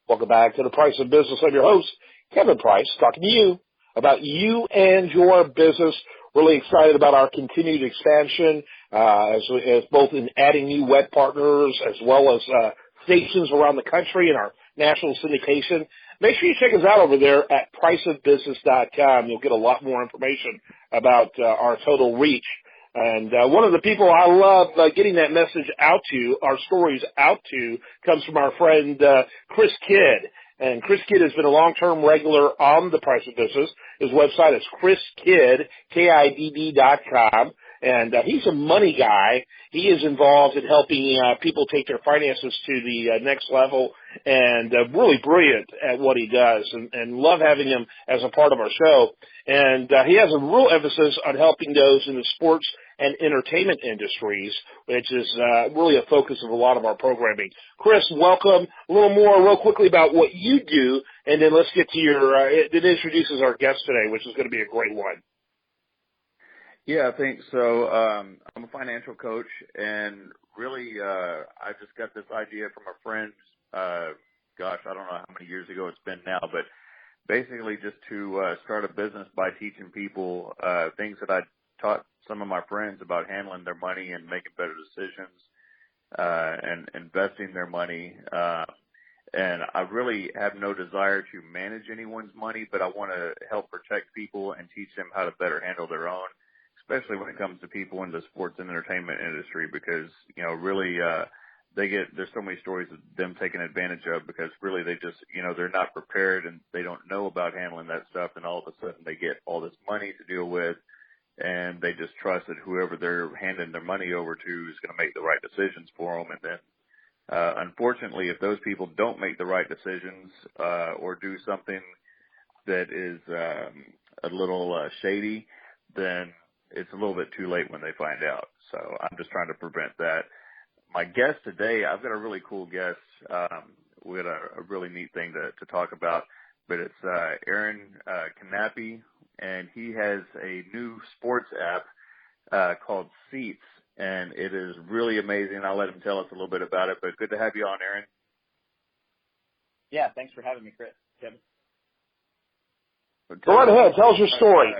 Welcome back to The Price of Business. I'm your host, Kevin Price, talking to you about you and your business. Really excited about our continued expansion, as both in adding new web partners as well as stations around the country and our national syndication. Make sure you check us out over there at priceofbusiness.com. You'll get a lot more information about our total reach. And one of the people I love getting that message out to, our stories out to, comes from our friend Chris Kidd. And Chris Kidd has been a long-term regular on The Price of Business. His website is chriskidd, KIDD.com. And he's a money guy. He is involved in helping people take their finances to the next level, and really brilliant at what he does, and love having him as a part of our show. And he has a real emphasis on helping those in the sports and entertainment industries, which is really a focus of a lot of our programming. Chris, welcome. A little more real quickly about what you do, and then let's get to your it introduces our guest today, which is going to be a great one. Yeah, I think so. I'm a financial coach, and really I just got this idea from a friend, gosh, I don't know how many years ago it's been now, but basically just to start a business by teaching people things that I taught some of my friends about handling their money and making better decisions and investing their money. And I really have no desire to manage anyone's money, but I want to help protect people and teach them how to better handle their own, especially when it comes to people in the sports and entertainment industry, because, really, there's so many stories of them taking advantage of, because really they just, they're not prepared and they don't know about handling that stuff. And all of a sudden they get all this money to deal with, and they just trust that whoever they're handing their money over to is going to make the right decisions for them. And then, unfortunately, if those people don't make the right decisions, or do something that is, a little, shady, then it's a little bit too late when they find out. So I'm just trying to prevent that. My guest today, I've got a really cool guest. We got a really neat thing to talk about, but it's Aaron Knape, and he has a new sports app called sEATz, and it is really amazing. I'll let him tell us a little bit about it, but good to have you on, Aaron. Yeah, thanks for having me, Kevin. Go right ahead. Tell us your story.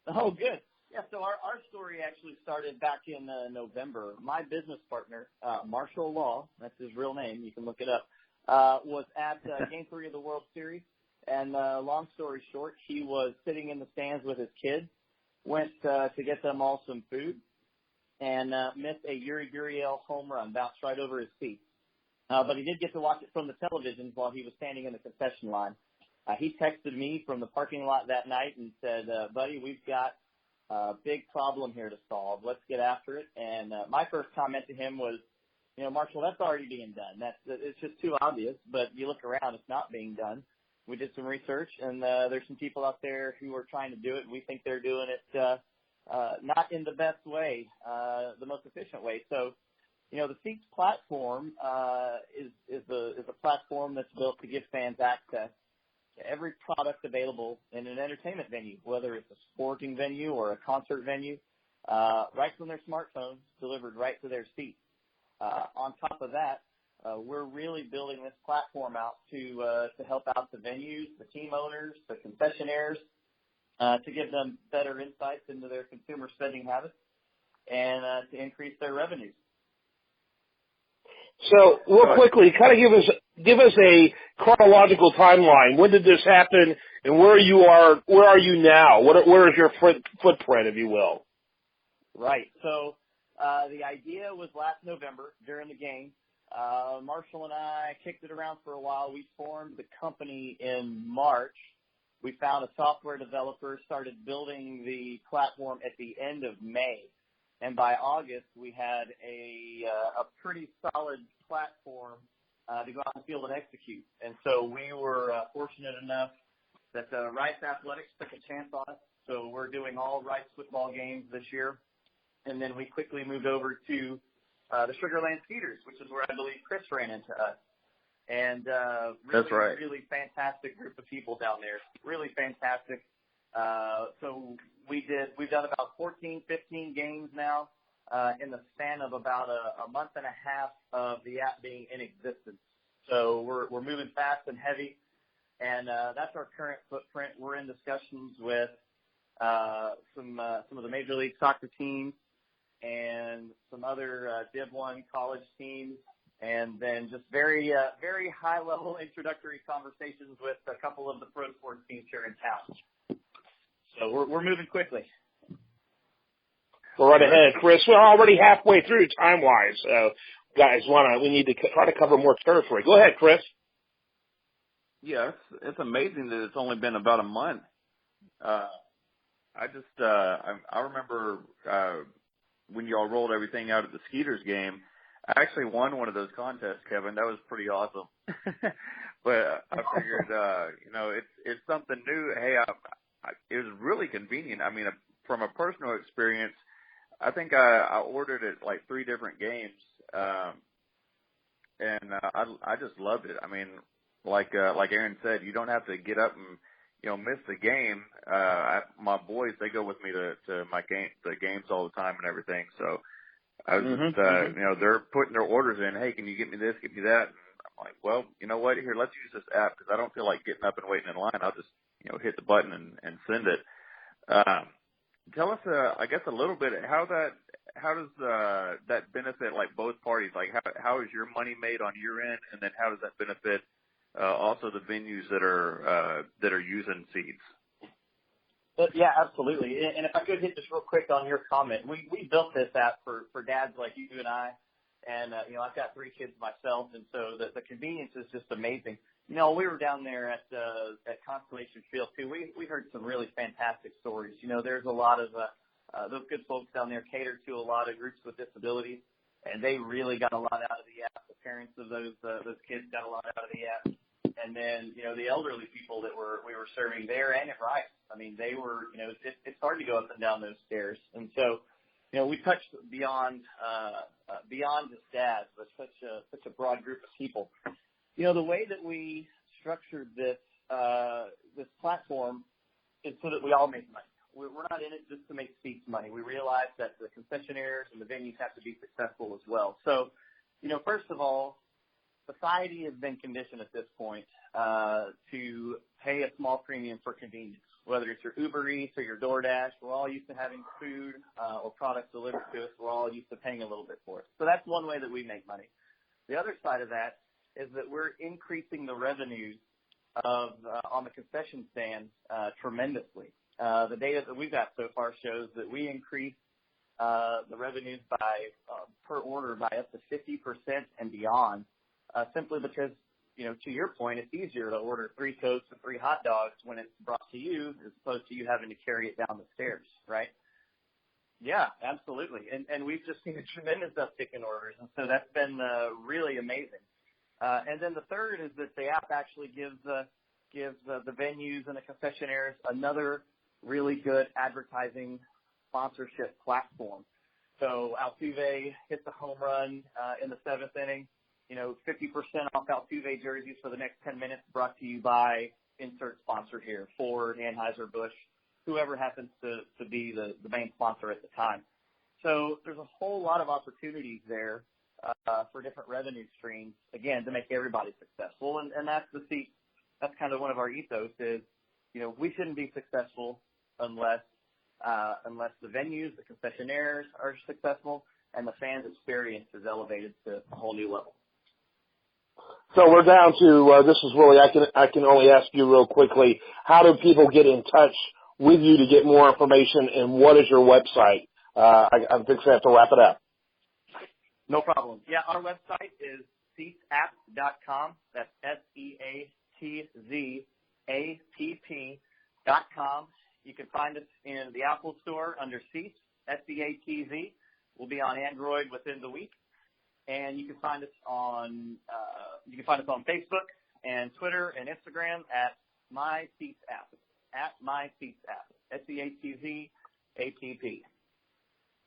Oh, good. Yeah, so our story actually started back in November. My business partner, Marshall Law, that's his real name, you can look it up, was at Game 3 of the World Series. And long story short, he was sitting in the stands with his kids, went to get them all some food, and missed a Yuri Gurriel home run, bounced right over his feet. But he did get to watch it from the televisions while he was standing in the concession line. He texted me from the parking lot that night and said, buddy, we've got a big problem here to solve. Let's get after it. And my first comment to him was, Marshall, that's already being done. It's just too obvious, but you look around, it's not being done. We did some research, and there's some people out there who are trying to do it, and we think they're doing it not in the best way, the most efficient way. So, the sEATz platform is a platform that's built to give fans access to every product available in an entertainment venue, whether it's a sporting venue or a concert venue, right from their smartphones, delivered right to their seat. On top of that, we're really building this platform out to help out the venues, the team owners, the concessionaires, to give them better insights into their consumer spending habits and to increase their revenues. So, real quickly, kind of give us a chronological timeline. When did this happen, and where are you now? Where is your footprint, if you will? Right. So, the idea was last November during the game. Marshall and I kicked it around for a while. We formed the company in March. We found a software developer, started building the platform at the end of May. And by August, we had a pretty solid platform to go out in the field and execute. And so we were fortunate enough that Rice Athletics took a chance on us. So we're doing all Rice football games this year. And then we quickly moved over to the Sugar Land Skeeters, which is where I believe Chris ran into us. And That's right. Really fantastic group of people down there. Really fantastic. So we've done about 14, 15 games now in the span of about a month and a half of the app being in existence. So we're moving fast and heavy, and that's our current footprint. We're in discussions with some of the Major League Soccer teams and some other Div 1 college teams, and then just very high-level introductory conversations with a couple of the pro sports teams here in town. So we're moving quickly. Go right ahead, Chris. We're already halfway through time-wise, so guys, we need to try to cover more territory. Go ahead, Chris. Yeah, it's amazing that it's only been about a month. I remember when y'all rolled everything out at the Skeeters game. I actually won one of those contests, Kevin. That was pretty awesome. But I figured, it's something new. Hey, it was really convenient. I mean, from a personal experience, I think I ordered it like 3 different games, and I just loved it. I mean, like Aaron said, you don't have to get up and miss the game. My boys, they go with me to the games all the time and everything. So I was just they're putting their orders in. Hey, can you get me this? Get me that? And I'm like, well, you know what? Here, let's use this app because I don't feel like getting up and waiting in line. I'll just hit the button and send it. Tell us, I guess, a little bit how does that benefit like both parties? Like how is your money made on your end, and then how does that benefit also the venues that are using sEATz? Yeah, absolutely. And if I could hit just real quick on your comment, we built this app for dads like you and I, and I've got 3 kids myself, and so the convenience is just amazing. We were down there at Constellation Field too. We heard some really fantastic stories. There's a lot of those good folks down there cater to a lot of groups with disabilities, and they really got a lot out of the app. The parents of those kids got a lot out of the app, and then the elderly people that we were serving there and at Rice. I mean, they were it's hard to go up and down those stairs, and so we touched beyond just dads, but such a broad group of people. The way that we structured this platform is so that we all make money. We're not in it just to make sEATz money. We realize that the concessionaires and the venues have to be successful as well. So, first of all, society has been conditioned at this point to pay a small premium for convenience, whether it's your Uber Eats or your DoorDash. We're all used to having food or products delivered to us. We're all used to paying a little bit for it. So that's one way that we make money. The other side of that is that we're increasing the revenues on the concession stands tremendously. The data that we've got so far shows that we increase the revenues by per order by up to 50% and beyond, simply because, to your point, it's easier to order 3 Cokes and 3 hot dogs when it's brought to you as opposed to you having to carry it down the stairs, right? Yeah, absolutely. And we've just seen a tremendous uptick in orders, and so that's been really amazing. And then the third is that the app actually gives the venues and the concessionaires another really good advertising sponsorship platform. So Altuve hits a home run in the 7th inning. 50% off Altuve jerseys for the next 10 minutes brought to you by insert sponsor here, Ford, Anheuser-Busch, whoever happens to be the main sponsor at the time. So there's a whole lot of opportunities there for different revenue streams, again, to make everybody successful. And that's that's kind of one of our ethos is, we shouldn't be successful unless the venues, the concessionaires are successful and the fans' experience is elevated to a whole new level. So we're down to, this is really, I can only ask you real quickly, how do people get in touch with you to get more information, and what is your website? I think we have to wrap it up. No problem. Yeah, our website is sEATzapp.com. That's SEATZAPP.com. You can find us in the Apple Store under sEATz, SEATZ. We'll be on Android within the week, and you can find us on Facebook and Twitter and Instagram at MySEATZApp, SEATZAPP.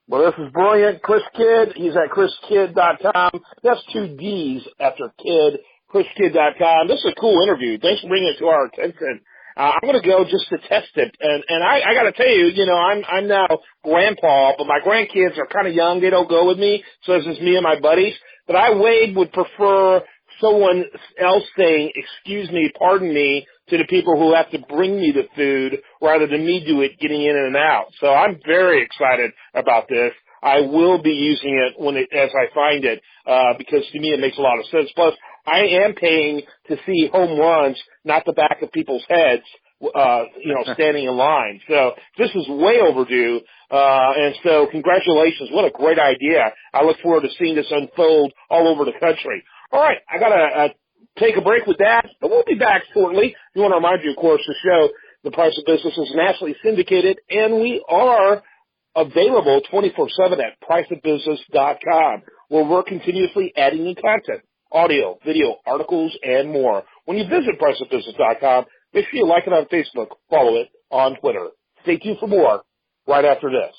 Well, this is brilliant. Chris Kidd, he's at chriskidd.com. That's 2 D's after kid, chriskidd.com. This is a cool interview. Thanks for bringing it to our attention. I'm going to go just to test it. And I got to tell you, I'm now grandpa, but my grandkids are kind of young. They don't go with me. So it's just me and my buddies. But Wade would prefer someone else saying, excuse me, pardon me, to the people who have to bring me the food rather than me do it getting in and out. So I'm very excited about this. I will be using it as I find it, because to me it makes a lot of sense. Plus, I am paying to see home runs, not the back of people's heads, standing in line. So this is way overdue. And so congratulations. What a great idea. I look forward to seeing this unfold all over the country. All right. I got to take a break with that, but we'll be back shortly. I want to remind you, of course, the show, The Price of Business, is nationally syndicated, and we are available 24/7 at priceofbusiness.com, where we're continuously adding new content, audio, video, articles, and more. When you visit priceofbusiness.com, make sure you like it on Facebook, follow it on Twitter. Stay tuned for more right after this.